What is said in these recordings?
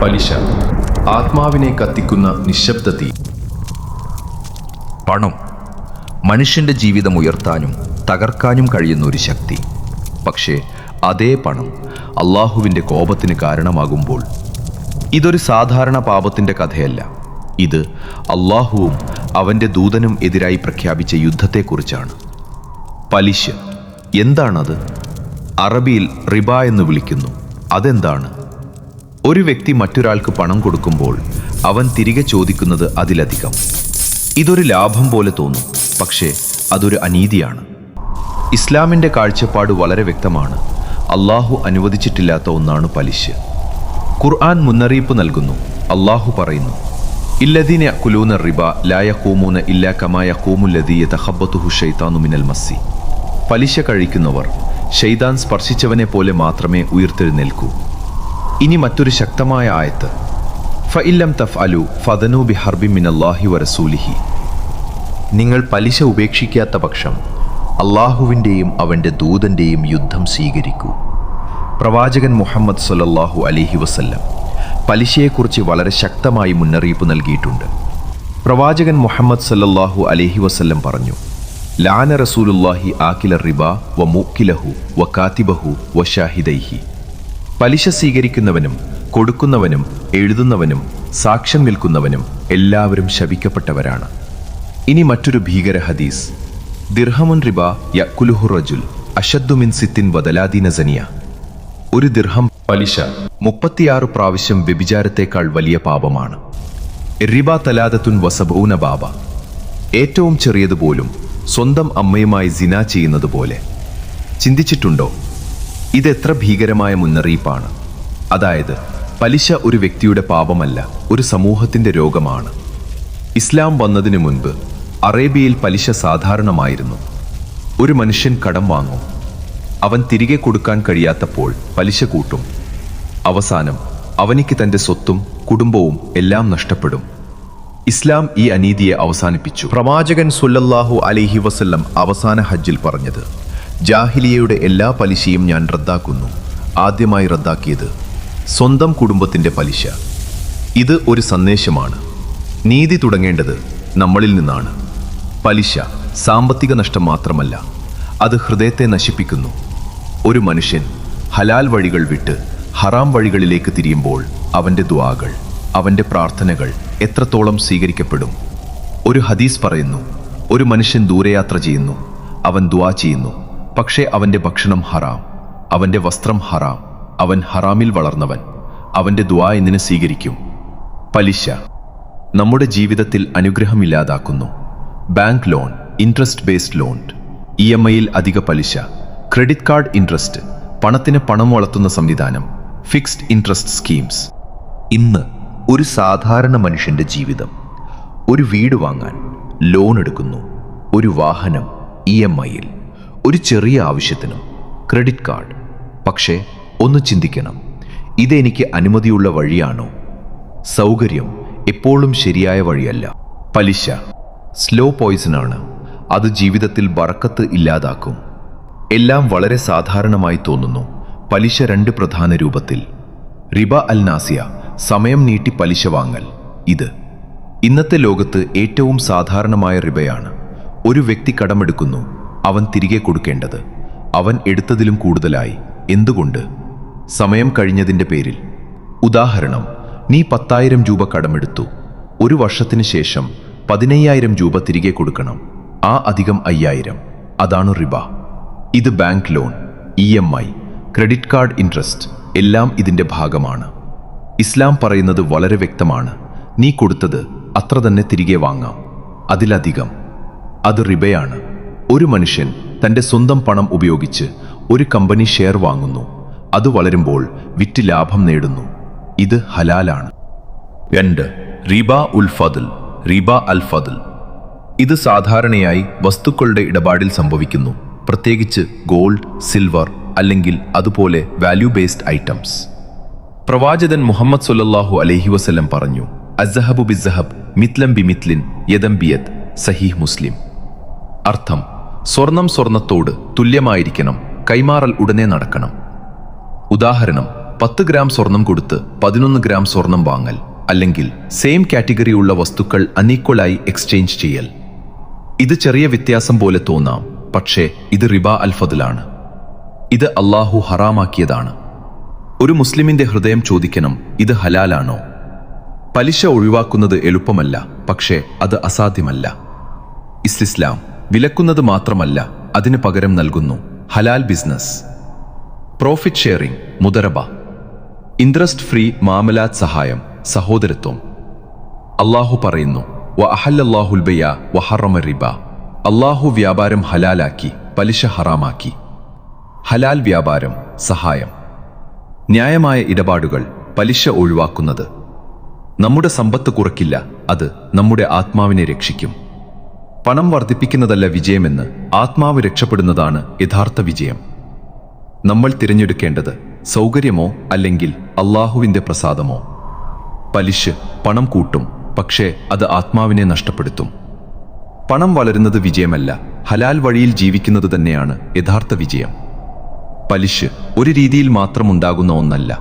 പലിശ ആത്മാവിനെ കത്തിക്കുന്ന നിശബ്ദ തീ. പണം മനുഷ്യൻ്റെ ജീവിതം ഉയർത്താനും തകർക്കാനും കഴിയുന്ന ഒരു ശക്തി. പക്ഷേ അതേ പണം അള്ളാഹുവിൻ്റെ കോപത്തിന് കാരണമാകുമ്പോൾ ഇതൊരു സാധാരണ പാപത്തിൻ്റെ കഥയല്ല. ഇത് അള്ളാഹുവും അവൻ്റെ ദൂതനും എതിരായി പ്രഖ്യാപിച്ച യുദ്ധത്തെക്കുറിച്ചാണ്. പലിശ എന്താണത്? അറബിയിൽ റിബ എന്ന് വിളിക്കുന്നു. അതെന്താണ്? ഒരു വ്യക്തി മറ്റൊരാൾക്ക് പണം കൊടുക്കുമ്പോൾ അവൻ തിരികെ ചോദിക്കുന്നത് അതിലധികം. ഇതൊരു ലാഭം പോലെ തോന്നും, പക്ഷേ അതൊരു അനീതിയാണ്. ഇസ്ലാമിൻ്റെ കാഴ്ചപ്പാട് വളരെ വ്യക്തമാണ്. അള്ളാഹു അനുവദിച്ചിട്ടില്ലാത്ത ഒന്നാണ് പലിശ. ഖുർആൻ മുന്നറിയിപ്പ് നൽകുന്നു. അള്ളാഹു പറയുന്നു, ഇല്ലദീന യഅ്കുലൂന റിബ ലാ യഖൂമൂന ഇല്ലാ കമാ യഖൂമുൽ ലദീ യതഖബ്ബതുഹു ശൈത്താനു മിനൽ മസ്സി. പലിശ കഴിക്കുന്നവർ ശൈതാൻ സ്പർശിച്ചവനെ പോലെ മാത്രമേ ഉയർത്തെഴുന്നേൽക്കൂ. ഇനി മറ്റൊരു ശക്തമായ ആയത്ത്, ഫഇല്ലം തഫ്അലു ഫദനൂ ബിഹർബിൻ മിനല്ലാഹി വറസൂലിഹി. നിങ്ങൾ പലിശ ഉപേക്ഷിക്കാത്ത പക്ഷം അള്ളാഹുവിൻ്റെയും അവൻ്റെ ദൂതൻ്റെയും യുദ്ധം സ്വീകരിക്കൂ. പ്രവാചകൻ മുഹമ്മദ് സ്വല്ലല്ലാഹു അലൈഹി വസല്ലം പലിശയെക്കുറിച്ച് വളരെ ശക്തമായി മുന്നറിയിപ്പ് നൽകിയിട്ടുണ്ട്. പ്രവാചകൻ മുഹമ്മദ് സ്വല്ലല്ലാഹു അലൈഹി വസല്ലം പറഞ്ഞു, ലാന റസൂലുള്ളാഹി ആകില റിബ വ മുക്കിലഹു വ കാതിബഹു വ ഷാഹിദൈഹി. പലിശ സ്വീകരിക്കുന്നവനും കൊടുക്കുന്നവനും എഴുതുന്നവനും സാക്ഷ്യം നിൽക്കുന്നവനും എല്ലാവരും ശപിക്കപ്പെട്ടവരാണ്. ഇനി മറ്റൊരു ഭീകര ഹദീസ്, ദിർഹമുൻ റിബ യഅ്കുലുഹു റജുൽ അശദ്ദു മിൻ സിത്തിൻ വദലാദീന സനിയ. ഒരു ദിർഹം പലിശ 36 പ്രാവശ്യം വ്യഭിചാരത്തേക്കാൾ വലിയ പാപമാണ്. റിബ തലാദത്തുൻ വസബൂന ബാബ. ഏറ്റവും ചെറിയതുപോലും സ്വന്തം അമ്മയുമായി സിനാ ചെയ്യുന്നത് പോലെ. ചിന്തിച്ചിട്ടുണ്ടോ? ഇതെത്ര ഭീകരമായ മുന്നറിയിപ്പാണ്. അതായത് പലിശ ഒരു വ്യക്തിയുടെ പാപമല്ല, ഒരു സമൂഹത്തിൻ്റെ രോഗമാണ്. ഇസ്ലാം വന്നതിനു മുൻപ് അറേബ്യയിൽ പലിശ സാധാരണമായിരുന്നു. ഒരു മനുഷ്യൻ കടം വാങ്ങും, അവൻ തിരികെ കൊടുക്കാൻ കഴിയാത്തപ്പോൾ പലിശ കൂട്ടും. അവസാനം അവനിക്ക് തൻ്റെ സ്വത്തും കുടുംബവും എല്ലാം നഷ്ടപ്പെടും. ഇസ്ലാം ഈ അനീതിയെ അവസാനിപ്പിച്ചു. പ്രവാചകൻ സ്വല്ലല്ലാഹു അലൈഹി വസല്ലം അവസാന ഹജ്ജിൽ പറഞ്ഞത്, ജാഹിലിയയുടെ എല്ലാ പലിശയും ഞാൻ റദ്ദാക്കുന്നു. ആദ്യമായി റദ്ദാക്കിയത് സ്വന്തം കുടുംബത്തിൻ്റെ പലിശ. ഇത് ഒരു സന്ദേശമാണ്. നീതി തുടങ്ങേണ്ടത് നമ്മളിൽ നിന്നാണ്. പലിശ സാമ്പത്തിക നഷ്ടം മാത്രമല്ല, അത് ഹൃദയത്തെ നശിപ്പിക്കുന്നു. ഒരു മനുഷ്യൻ ഹലാൽ വഴികൾ വിട്ട് ഹറാം വഴികളിലേക്ക് തിരിയുമ്പോൾ അവൻ്റെ ദുആകൾ, അവൻ്റെ പ്രാർത്ഥനകൾ എത്രത്തോളം സ്വീകരിക്കപ്പെടും? ഒരു ഹദീസ് പറയുന്നു, ഒരു മനുഷ്യൻ ദൂരയാത്ര ചെയ്യുന്നു, അവൻ ദുആ ചെയ്യുന്നു, പക്ഷേ അവൻ്റെ ഭക്ഷണം ഹറാം, അവൻ്റെ വസ്ത്രം ഹറാം, അവൻ ഹറാമിൽ വളർന്നവൻ, അവൻ്റെ ദുആ എന്തിന് സ്വീകരിക്കും? പലിശ നമ്മുടെ ജീവിതത്തിൽ അനുഗ്രഹമില്ലാതാക്കുന്നു. Bank loan, interest based loan, EMIയിൽ അധിക പലിശ, ക്രെഡിറ്റ് കാർഡ് ഇൻട്രസ്റ്റ്, പണത്തിന് പണം വളർത്തുന്ന സംവിധാനം, ഫിക്സ്ഡ് ഇൻട്രസ്റ്റ് സ്കീംസ്. ഇന്ന് ഒരു സാധാരണ മനുഷ്യൻ്റെ ജീവിതം. ഒരു വീട് വാങ്ങാൻ ലോൺ എടുക്കുന്നു, ഒരു വാഹനം EMIയിൽ, ഒരു ചെറിയ ആവശ്യത്തിനും ക്രെഡിറ്റ് കാർഡ്. പക്ഷേ ഒന്ന് ചിന്തിക്കണം, ഇതെനിക്ക് അനുമതിയുള്ള വഴിയാണോ? സൗകര്യം എപ്പോഴും ശരിയായ വഴിയല്ല. പലിശ സ്ലോ പോയിസണാണ്. അത് ജീവിതത്തിൽ ബറക്കത്ത് ഇല്ലാതാക്കും. എല്ലാം വളരെ സാധാരണമായി തോന്നുന്നു. പലിശ 2 പ്രധാന രൂപത്തിൽ. റിബ അൽ നാസിയ, സമയം നീട്ടി പലിശ വാങ്ങൽ. ഇത് ഇന്നത്തെ ലോകത്ത് ഏറ്റവും സാധാരണമായ റിബയാണ്. ഒരു വ്യക്തി കടമെടുക്കുന്നു, അവൻ തിരികെ കൊടുക്കേണ്ടത് അവൻ എടുത്തതിലും കൂടുതലായി. എന്തുകൊണ്ട്? സമയം കഴിഞ്ഞതിൻ്റെ പേരിൽ. ഉദാഹരണം, നീ 10,000 രൂപ കടമെടുത്തു, ഒരു വർഷത്തിന് ശേഷം 15,000 രൂപ തിരികെ കൊടുക്കണം. ആ അധികം 5,000, അതാണ് റിബ. ഇത് bank loan, EMI, credit card interest എല്ലാം ഇതിൻ്റെ ഭാഗമാണ്. ഇസ്ലാം പറയുന്നത് വളരെ വ്യക്തമാണ്, നീ കൊടുത്തത് അത്ര തന്നെ തിരികെ വാങ്ങാം, അതിലധികം. അത് റിബയാണ്. ഒരു മനുഷ്യൻ തൻ്റെ സ്വന്തം പണം ഉപയോഗിച്ച് ഒരു കമ്പനി ഷെയർ വാങ്ങുന്നു, അത് വളരുമ്പോൾ വിറ്റ് ലാഭം നേടുന്നു. ഇത് ഹലാലാണ്. 2. റിബ ഉൽ ഫദ്ൽ, റിബ അൽ ഫദ്ൽ. ഇത് സാധാരണയായി വസ്തുക്കളുടെ ഇടപാടിൽ സംഭവിക്കുന്നു, പ്രത്യേകിച്ച് ഗോൾഡ്, സിൽവർ അല്ലെങ്കിൽ അതുപോലെ വാല്യൂ ബേസ്ഡ് ഐറ്റംസ്. പ്രവാചകൻ മുഹമ്മദ് സ്വല്ലല്ലാഹു അലൈഹി വസല്ലം പറഞ്ഞു, അസ്സഹബു ബിസ്സഹബ് മിത്ലൻ ബിമിത്ലിൻ യദം ബിയദ്. സഹീഹ് മുസ്ലിം. അർത്ഥം, സ്വർണം സ്വർണത്തോട് തുല്യമായിരിക്കണം, കൈമാറൽ ഉടനെ നടക്കണം. ഉദാഹരണം, 10 ഗ്രാം സ്വർണം കൊടുത്ത് 11 ഗ്രാം സ്വർണം വാങ്ങൽ, അല്ലെങ്കിൽ സെയിം കാറ്റഗറി ഉള്ള വസ്തുക്കൾ അൺഈക്വലായി എക്സ്ചേഞ്ച് ചെയ്യൽ. ഇത് ചെറിയ വ്യത്യാസം പോലെ തോന്നാം, പക്ഷേ ഇത് റിബ അൽ ഫദ്ലാണ്. ഇത് അള്ളാഹു ഹറാമാക്കിയതാണ്. ഒരു മുസ്ലിമിന്റെ ഹൃദയം ചോദിക്കണം, ഇത് ഹലാലാണോ? പലിശ ഒഴിവാക്കുന്നത് എളുപ്പമല്ല, പക്ഷേ അത് അസാധ്യമല്ല. ഇസ്ലാം വിലക്കുന്നത് മാത്രമല്ല, അതിന് പകരം നൽകുന്നു. ഹലാൽ ബിസിനസ്, പ്രോഫിറ്റ് ഷെയറിംഗ്, മുദറബ, ഇൻട്രസ്റ്റ് ഫ്രീ മാമലാത്ത്, സഹായം, സഹോദരത്വം. അള്ളാഹു പറയുന്നു, വ അഹല്ലല്ലാഹുൽ ബൈഅ വ ഹറമ റിബ. അള്ളാഹു വ്യാപാരം ഹലാലാക്കി, പലിശ ഹറാമാക്കി. ഹലാൽ വ്യാപാരം, സഹായം, ന്യായമായ ഇടപാടുകൾ, പലിശ ഒഴിവാക്കുന്നത്. നമ്മുടെ സമ്പത്ത് കുറയ്ക്കില്ല, അത് നമ്മുടെ ആത്മാവിനെ രക്ഷിക്കും. പണം വർദ്ധിപ്പിക്കുന്നതല്ല വിജയമെന്ന്, ആത്മാവ് രക്ഷപ്പെടുന്നതാണ് യഥാർത്ഥ വിജയം. നമ്മൾ തിരഞ്ഞെടുക്കേണ്ടത് സൗകര്യമോ അല്ലെങ്കിൽ അള്ളാഹുവിൻ്റെ പ്രസാദമോ. പലിശ പണം കൂട്ടും, പക്ഷേ അത് ആത്മാവിനെ നഷ്ടപ്പെടുത്തും. പണം വളരുന്നത് വിജയമല്ല, ഹലാൽ വഴിയിൽ ജീവിക്കുന്നത് തന്നെയാണ് യഥാർത്ഥ വിജയം. പലിശ ഒരു രീതിയിൽ മാത്രം ഉണ്ടാകുന്ന ഒന്നല്ല.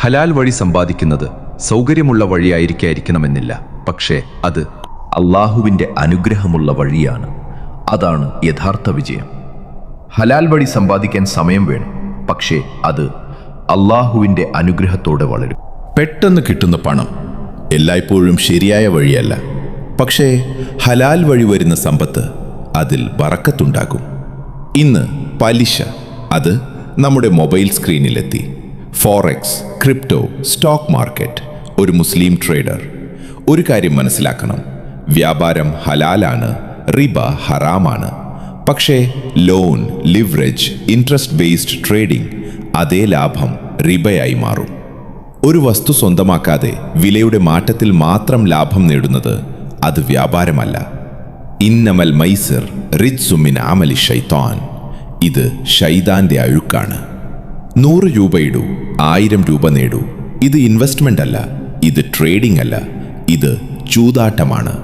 ഹലാൽ വഴി സമ്പാദിക്കുന്നത് സൗകര്യമുള്ള വഴിയായിരിക്കണമെന്നില്ല, പക്ഷേ അത് അള്ളാഹുവിൻ്റെ അനുഗ്രഹമുള്ള വഴിയാണ്. അതാണ് യഥാർത്ഥ വിജയം. ഹലാൽ വഴി സമ്പാദിക്കാൻ സമയം വേണം, പക്ഷേ അത് അള്ളാഹുവിൻ്റെ അനുഗ്രഹത്തോടെ വളരും. പെട്ടെന്ന് കിട്ടുന്ന പണം എല്ലായ്പ്പോഴും ശരിയായ വഴിയല്ല, പക്ഷേ ഹലാൽ വഴി വരുന്ന സമ്പത്ത്, അതിൽ ബറക്കത്തുണ്ടാകും. ഇന്ന് പലിശ, അത് നമ്മുടെ മൊബൈൽ സ്ക്രീനിലെത്തി. Forex, crypto, stock market. ഒരു മുസ്ലിം ട്രേഡർ ഒരു കാര്യം മനസ്സിലാക്കണം, വ്യാപാരം ഹലാലാണ്, റിബ ഹറാമാണ്. പക്ഷേ loan, leverage, interest based trading, അതേ ലാഭം റിബയായി മാറും. ഒരു വസ്തു സ്വന്തമാക്കാതെ വിലയുടെ മാറ്റത്തിൽ മാത്രം ലാഭം നേടുന്നത് അത് വ്യാപാരമല്ല. ഇന്നമൽ മൈസിർ റിജ്സും മിൻ അമലി ശൈത്താൻ. ഇത് ശൈതാന്റെ അഴുക്കാണ്. 100 രൂപ ഇടൂ, 1000 രൂപ നേടൂ. ഇത് ഇൻവെസ്റ്റ്മെന്റ് അല്ല, ഇത് ട്രേഡിംഗ് അല്ല, ഇത് ചൂതാട്ടമാണ്.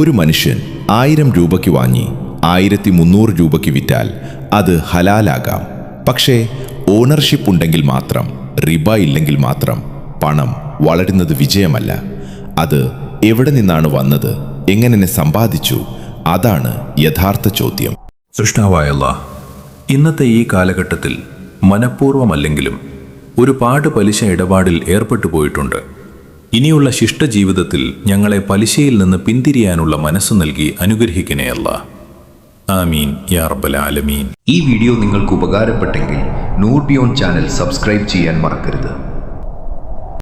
ഒരു മനുഷ്യൻ 1000 രൂപയ്ക്ക് വാങ്ങി 1300 രൂപയ്ക്ക് വിറ്റാൽ അത് ഹലാലാകാം. പക്ഷേ ഓണർഷിപ്പ് ഉണ്ടെങ്കിൽ മാത്രം, റിബ ഇല്ലെങ്കിൽ മാത്രം പണം വളരുന്നത് വിജയമല്ല. അത് എവിടെ നിന്നാണ് വന്നത്, എങ്ങനെ സമ്പാദിച്ചു, അതാണ് യഥാർത്ഥ ചോദ്യം. സൃഷ്ടാവായ അല്ലാഹ്, ഇന്നത്തെ ഈ കാലഘട്ടത്തിൽ മനഃപൂർവ്വമല്ലെങ്കിലും ഒരുപാട് പലിശ ഇടപാടിൽ ഏർപ്പെട്ടു പോയിട്ടുണ്ട്. ഇനിയുള്ള ശിഷ്ടജീവിതത്തിൽ ഞങ്ങളെ പലിശയിൽ നിന്ന് പിന്തിരിയാനുള്ള മനസ്സ് നൽകി അനുഗ്രഹിക്കണേ അല്ലാഹ്. ആമീൻ യാ റബ്ബൽ ആലമീൻ. ഈ വീഡിയോ നിങ്ങൾക്ക് ഉപകാരപ്പെട്ടെങ്കിൽ നൂർ ബിയോണ്ട് ചാനൽ സബ്സ്ക്രൈബ് ചെയ്യാൻ മറക്കരുത്.